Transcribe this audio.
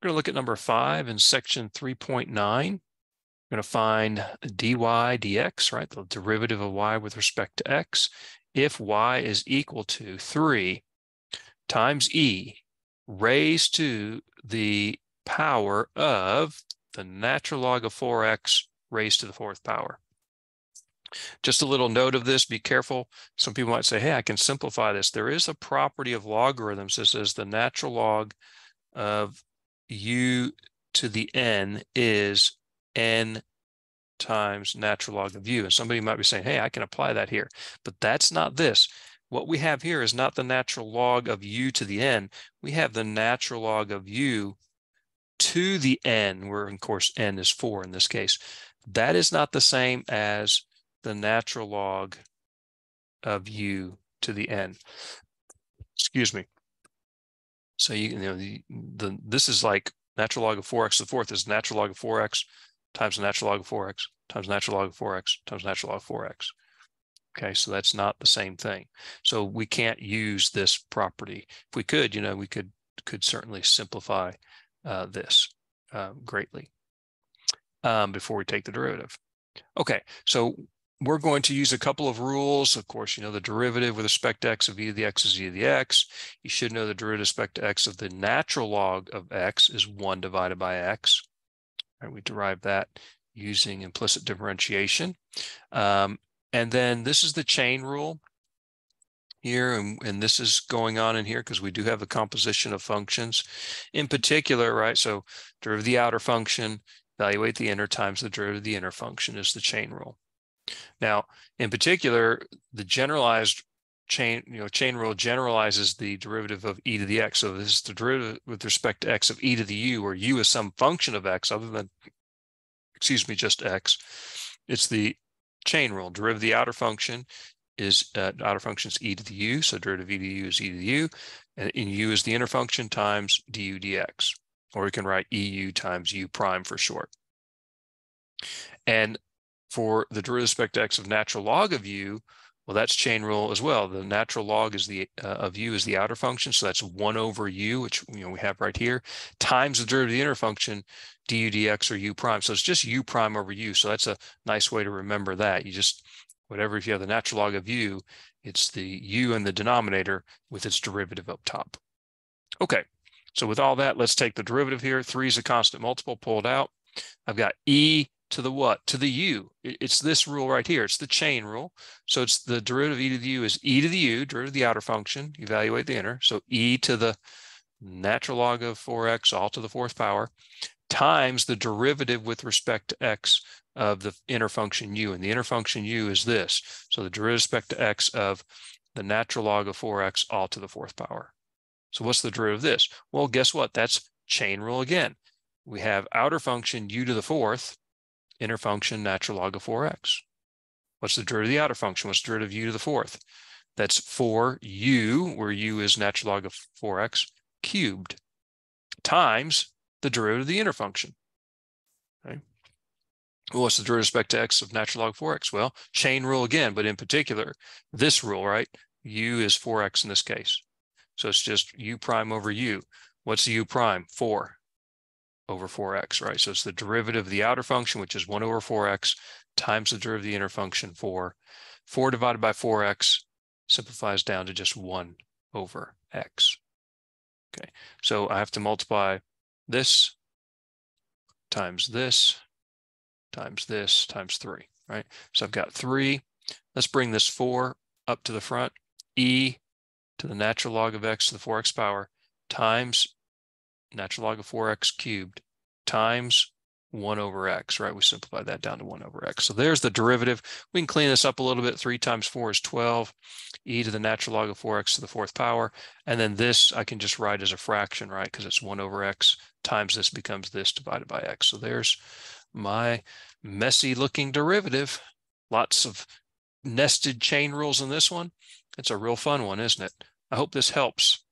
We're going to look at number 5 in section 3.9. We're going to find dy dx, right? The derivative of y with respect to x, if y is equal to 3 times e raised to the power of the natural log of 4x raised to the 4th power. Just a little note of this, be careful. Some people might say, hey, I can simplify this. There is a property of logarithms that says the natural log of u to the n is n times natural log of u. And somebody might be saying, hey, I can apply that here. But that's not this. What we have here is not the natural log of u to the n. We have the natural log of u to the n, where, of course, n is 4 in this case. That is not the same as the natural log of u to the n. Excuse me. So this is like natural log of 4x to the 4th is natural log of 4x times the natural log of 4x times natural log of 4x times natural log of 4x. Okay, so that's not the same thing. So we can't use this property. If we could, we could certainly simplify this greatly before we take the derivative. Okay, so we're going to use a couple of rules. Of course, the derivative with respect to x of e to the x is e to the x. You should know the derivative with respect to x of the natural log of x is 1 divided by x. Right, we derive that using implicit differentiation. And then this is the chain rule here, and this is going on in here because we do have a composition of functions. In particular, right, so derivative of the outer function, evaluate the inner times the derivative of the inner function is the chain rule. Now, in particular, the generalized chain rule generalizes the derivative of e to the x. So this is the derivative with respect to x of e to the u, where u is some function of x other than, just x. It's the chain rule. Derivative of the outer function is e to the u, so derivative of e to the u is e to the u, and in u is the inner function times du dx, or we can write eu times u prime for short. And for the derivative with respect to x of natural log of u, well, that's chain rule as well. The natural log is of u is the outer function, so that's 1 over u, which we have right here, times the derivative of the inner function, du dx or u prime. So it's just u prime over u. So that's a nice way to remember that. You just, whatever, if you have the natural log of u, it's the u in the denominator with its derivative up top. Okay, so with all that, let's take the derivative here. 3 is a constant multiple pulled out. I've got e to the what? To the u. It's this rule right here. It's the chain rule. So it's the derivative of e to the u is e to the u, derivative of the outer function, evaluate the inner. So e to the natural log of 4x all to the 4th power times the derivative with respect to x of the inner function u. And the inner function u is this. So the derivative with respect to x of the natural log of 4x all to the 4th power. So what's the derivative of this? Well, guess what? That's chain rule again. We have outer function u to the 4th, inner function natural log of 4x. What's the derivative of the outer function? What's the derivative of u to the 4th? That's 4u, where u is natural log of 4x cubed, times the derivative of the inner function. Okay. Well, what's the derivative with respect to x of natural log of 4x? Well, chain rule again, but in particular, this rule, right? U is 4x in this case. So it's just u prime over u. What's the u prime? 4 over 4x, right? So it's the derivative of the outer function, which is 1 over 4x, times the derivative of the inner function, 4. 4 divided by 4x simplifies down to just 1 over x. Okay, so I have to multiply this times this times this times 3, right? So I've got 3. Let's bring this 4 up to the front. E to the natural log of x to the 4x power times natural log of 4x cubed times 1 over x, right? We simplify that down to 1 over x. So there's the derivative. We can clean this up a little bit. 3 times 4 is 12. E to the natural log of 4x to the 4th power. And then this I can just write as a fraction, right? Because it's 1 over x times this becomes this divided by x. So there's my messy looking derivative. Lots of nested chain rules in this one. It's a real fun one, isn't it? I hope this helps.